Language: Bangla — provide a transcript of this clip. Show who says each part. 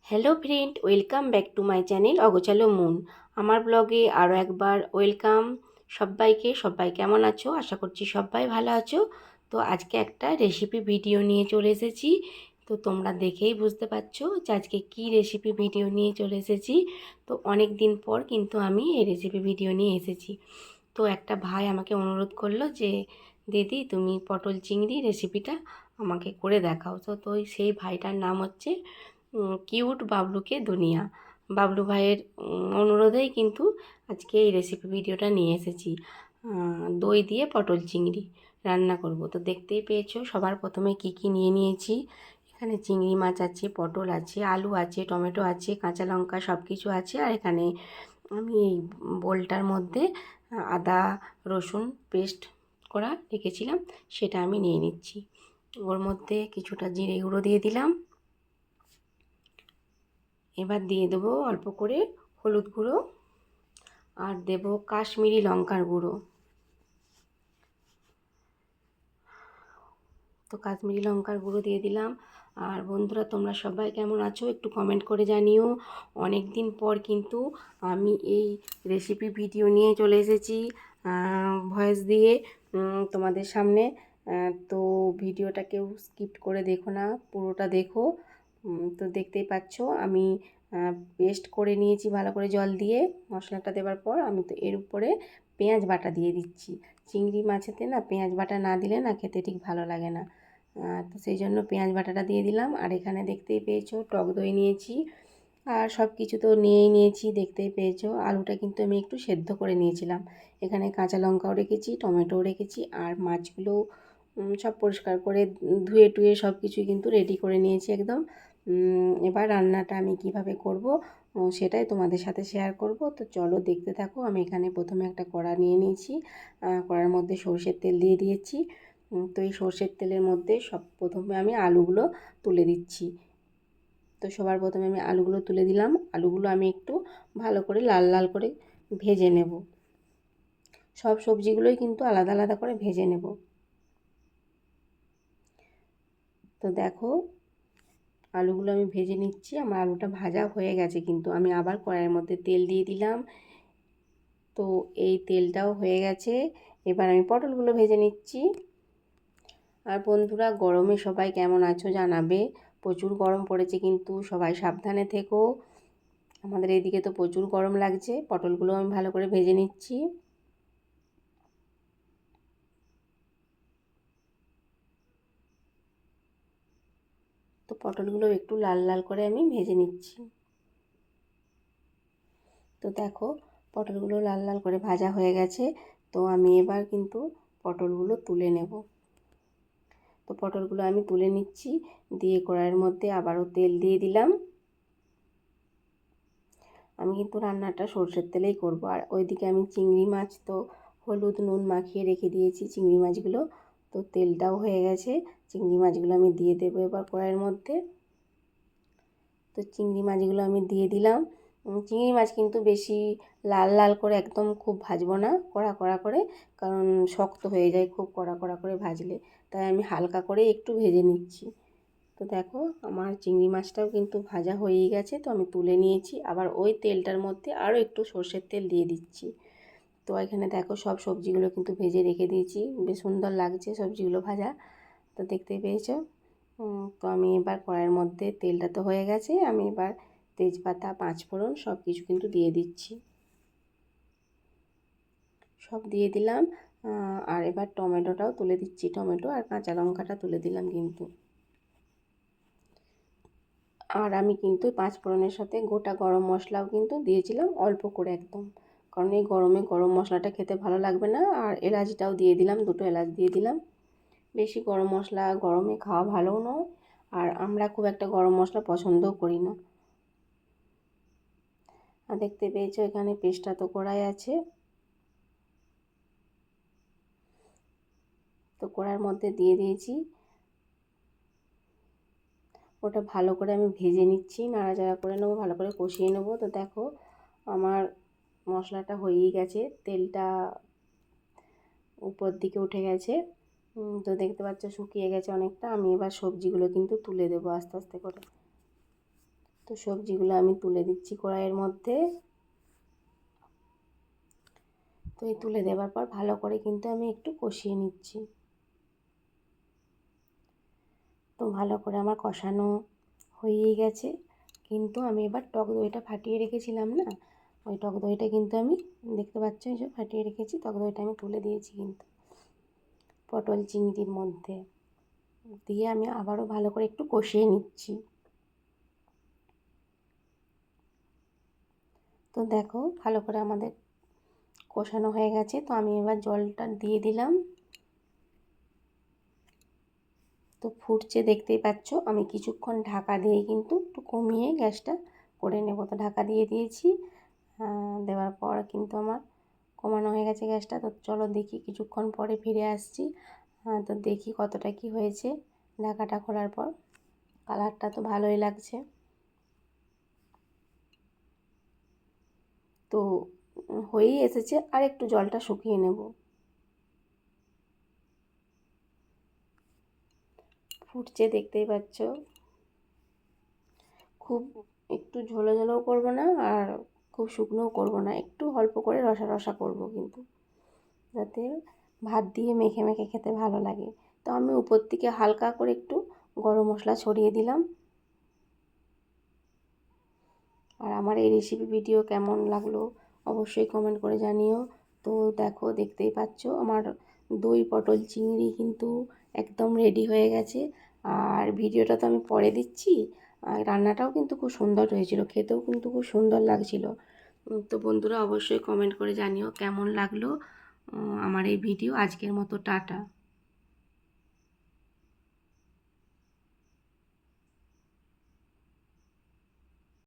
Speaker 1: Hello friend, welcome back to my channel অগোছালো মন। আমার ব্লগে আরও একবার ওয়েলকাম সবাইকে। সবাই কেমন আছো? আশা করছি সবাই ভালো আছো। তো আজকে একটা রেসিপি ভিডিও নিয়ে চলে এসেছি। তো তোমরা দেখেই বুঝতে পারছো যে আজকে কী রেসিপি ভিডিও নিয়ে চলে এসেছি। তো অনেক দিন পর কিন্তু আমি এই রেসিপি ভিডিও নিয়ে এসেছি। তো একটা ভাই আমাকে অনুরোধ করলো যে দিদি তুমি পটল চিংড়ি রেসিপিটা আমাকে করে দেখাও। তো সেই ভাইটার নাম হচ্ছে কিউট বাবলুকে দুনিয়া। বাবলু ভাইয়ের অনুরোধেই কিন্তু আজকে এই রেসিপি ভিডিওটা নিয়ে এসেছি। দই দিয়ে পটল চিংড়ি রান্না করব। তো দেখতেই পেয়েছো সবার প্রথমে কি কি নিয়ে নিয়েছি। এখানে চিংড়ি মাছ আছে, পটল আছে, আলু আছে, টমেটো আছে, কাঁচা লঙ্কা সব কিছু আছে। আর এখানে আমি এই বোলটার মধ্যে আদা রসুন পেস্ট করা রেখেছিলাম, সেটা আমি নিয়ে নিচ্ছি। ওর মধ্যে কিছুটা জিরে গুঁড়ো দিয়ে দিলাম। এবার দিয়ে দেবো অল্প করে হলুদ গুঁড়ো আর দেবো কাশ্মীরি লঙ্কার গুঁড়ো। তো কাশ্মীরি লঙ্কার গুঁড়ো দিয়ে দিলাম। আর বন্ধুরা তোমরা সবাই কেমন আছো একটু কমেন্ট করে জানিও। অনেক দিন পর কিন্তু আমি এই রেসিপি ভিডিও নিয়ে চলে এসেছি ভয়েস দিয়ে তোমাদের সামনে। তো ভিডিওটা কেউ স্কিপ করে দেখো না, পুরোটা দেখো। তো দেখতেই পাচ্ছ আমি পেস্ট করে নিয়েছি ভালো করে জল দিয়ে। মশলাটা দেওয়ার পর আমি তো এর উপরে পেঁয়াজ বাটা দিয়ে দিচ্ছি। চিংড়ি মাছেতে না পেঁয়াজ বাটা না দিলে না খেতে ঠিক ভালো লাগে না। তো সেই জন্য পেঁয়াজ বাটাটা দিয়ে দিলাম। আর এখানে দেখতেই পেয়েছো টক দই নিয়েছি আর সব কিছু তো নিয়েই নিয়েছি। দেখতেই পেয়েছো আলুটা কিন্তু আমি একটু সেদ্ধ করে নিয়েছিলাম। এখানে কাঁচা লঙ্কাও রেখেছি, টমেটোও রেখেছি, আর মাছগুলো সব পরিষ্কার করে ধুয়ে টুয়ে সব কিছুই কিন্তু রেডি করে নিয়েছি একদম। এবার রান্নাটা আমি কিভাবে করব সেটাই তোমাদের সাথে শেয়ার করব। তো চলো দেখতে থাকো। আমি এখানে প্রথমে একটা কড়া নিয়ে নিয়েছি। কড়ার মধ্যে সরষের তেল দিয়ে দিয়েছি। তো এই সরষের তেলের মধ্যে সব প্রথমে আমি আলুগুলো তুলে দিচ্ছি। তো সবার প্রথমে আমি আলুগুলো তুলে দিলাম। আলুগুলো আমি একটু ভালো করে লাল লাল করে ভেজে নেব। সব সবজিগুলোই কিন্তু আলাদা আলাদা করে ভেজে নেব। তো দেখো আলুগুলো আমি ভেজে নিচ্ছি। আমার আলুটা ভাজা হয়ে গেছে, কিন্তু আমি আবার কড়াইয়ের মধ্যে তেল দিয়ে দিলাম। তো এই তেলটাও হয়ে গেছে। এবার আমি পটলগুলো ভেজে নিচ্ছি। আর বন্ধুরা গরমে সবাই কেমন আছো জানাবে। প্রচুর গরম পড়েছে, কিন্তু সবাই সাবধানে থেকো। আমাদের এইদিকে তো প্রচুর গরম লাগছে। পটলগুলো আমি ভালো করে ভেজে নিচ্ছি। তো পটলগুলো একটু লাল লাল করে আমি ভেজে নিচ্ছি। তো দেখো পটলগুলো লাল লাল করে ভাজা হয়ে গেছে। তো আমি এবার কিন্তু পটলগুলো তুলে নেব। তো পটলগুলো আমি তুলে নিচ্ছি। দিয়ে কড়াইয়ের মধ্যে আবারও তেল দিয়ে দিলাম। আমি কিন্তু রান্নাটা সরষের তেলেই করব। আর ওইদিকে আমি চিংড়ি মাছ তো হলুদ নুন মাখিয়ে রেখে দিয়েছি চিংড়ি মাছগুলো। তো তেলটাও হয়ে গেছে। চিংড়ি মাছগুলো আমি দিয়ে দেবো এবার কড়াইয়ের মধ্যে। তো চিংড়ি মাছগুলো আমি দিয়ে দিলাম। চিংড়ি মাছ কিন্তু বেশি লাল লাল করে একদম খুব ভাজবো না, কড়া কড়া করে, কারণ শক্ত হয়ে যায় খুব কড়া কড়া করে ভাজলে। তাই আমি হালকা করে একটু ভেজে নিচ্ছি। তো দেখো আমার চিংড়ি মাছটাও কিন্তু ভাজা হয়েই গেছে। তো আমি তুলে নিয়েছি। আবার ওই তেলটার মধ্যে আরও একটু সর্ষের তেল দিয়ে দিচ্ছি। তো এখানে দেখো সব সবজিগুলো কিন্তু ভেজে রেখে দিয়েছি। বেশ সুন্দর লাগছে সবজিগুলো ভাজা। তো দেখতেই পেয়েছো। তো আমি এবার কড়াইয়ের মধ্যে তেলটা তো হয়ে গেছে, আমি এবার তেজপাতা পাঁচফোড়ন সব কিছু কিন্তু দিয়ে দিচ্ছি। সব দিয়ে দিলাম। আর এবার টমেটোটাও তুলে দিচ্ছি। টমেটো আর কাঁচা লঙ্কাটা তুলে দিলাম কিন্তু। আর আমি কিন্তু পাঁচফোড়নের সাথে গোটা গরম মশলাও কিন্তু দিয়েছিলাম অল্প করে একদম, কারণ এই গরমে গরম মশলাটা খেতে ভালো লাগবে না। আর এলাচটাও দিয়ে দিলাম, দুটো এলাচ দিয়ে দিলাম। বেশি গরম মশলা গরমে খাওয়া ভালোও নয়, আর আমরা খুব একটা গরম মশলা পছন্দও করি না। আর দেখতে পেয়েছো এখানে পেস্টটা তো কড়াই আছে। তো কড়ার মধ্যে দিয়ে দিয়েছি। ওটা ভালো করে আমি ভেজে নিচ্ছি, নাড়াচাড়া করে নেবো, ভালো করে কষিয়ে নেবো। তো দেখো আমার মশলাটা হয়েই গেছে, তেলটা উপর দিকে উঠে গেছে। তো দেখতে পাচ্ছ শুকিয়ে গেছে অনেকটা। আমি এবার সবজিগুলো কিন্তু তুলে দেবো আস্তে আস্তে করে। তো সবজিগুলো আমি তুলে দিচ্ছি কড়াইয়ের মধ্যে। তো এই তুলে দেওয়ার পর ভালো করে কিন্তু আমি একটু কষিয়ে নিচ্ছি। তো ভালো করে আমার কষানো হয়েই গেছে, কিন্তু আমি এবার টক দইটা ফাটিয়ে রেখেছিলাম না, ওই টক দইটা কিন্তু আমি দেখতে পাচ্ছ এই যে ফাটিয়ে রেখেছি, টক দইটা আমি তুলে দিয়েছি কিন্তু পটল চিংড়ির মধ্যে দিয়ে আমি আবারও ভালো করে একটু কষিয়ে নিচ্ছি। তো দেখো ভালো করে আমাদের কষানো হয়ে গেছে। তো আমি এবার জলটা দিয়ে দিলাম। তো ফুটছে দেখতেই পাচ্ছ। আমি কিছুক্ষণ ঢাকা দিয়ে কিন্তু একটু কমিয়ে গ্যাসটা করে নেব। তো ঢাকা দিয়ে দিয়েছি, দেওয়ার পর কিন্তু আমার কমানো হয়ে গেছে গ্যাসটা। তো চলো দেখি, কিছুক্ষণ পরে ফিরে আসছি। তো দেখি কতটা কি হয়েছে ঢাকাটা খোলার পর। কালারটা তো ভালোই লাগছে। তো হয়েই এসেছে, আর একটু জলটা শুকিয়ে নেব। ফুটছে দেখতেই পাচ্ছ। খুব একটু ঝোলো ঝোলোও করবো না, আর খুব শুকনোও করবো না, একটু অল্প করে রসা রসা করব কিন্তু, যাতে ভাত দিয়ে মেখে মেখে খেতে ভালো লাগে। তো আমি উপর থেকে হালকা করে একটু গরম মশলা ছড়িয়ে দিলাম। আর আমার এই রেসিপি ভিডিও কেমন লাগলো অবশ্যই কমেন্ট করে জানিও। তো দেখো দেখতেই পাচ্ছ আমার দই পটল চিংড়ি কিন্তু একদম রেডি হয়ে গেছে। আর ভিডিওটা তো আমি পরে দিচ্ছি, আর রান্নাটাও কিন্তু খুব সুন্দর হয়েছিল, খেতেও কিন্তু খুব সুন্দর লাগছিল। তো বন্ধুরা অবশ্যই কমেন্ট করে জানিও কেমন লাগলো আমার এই ভিডিও। আজকের মতো টাটা।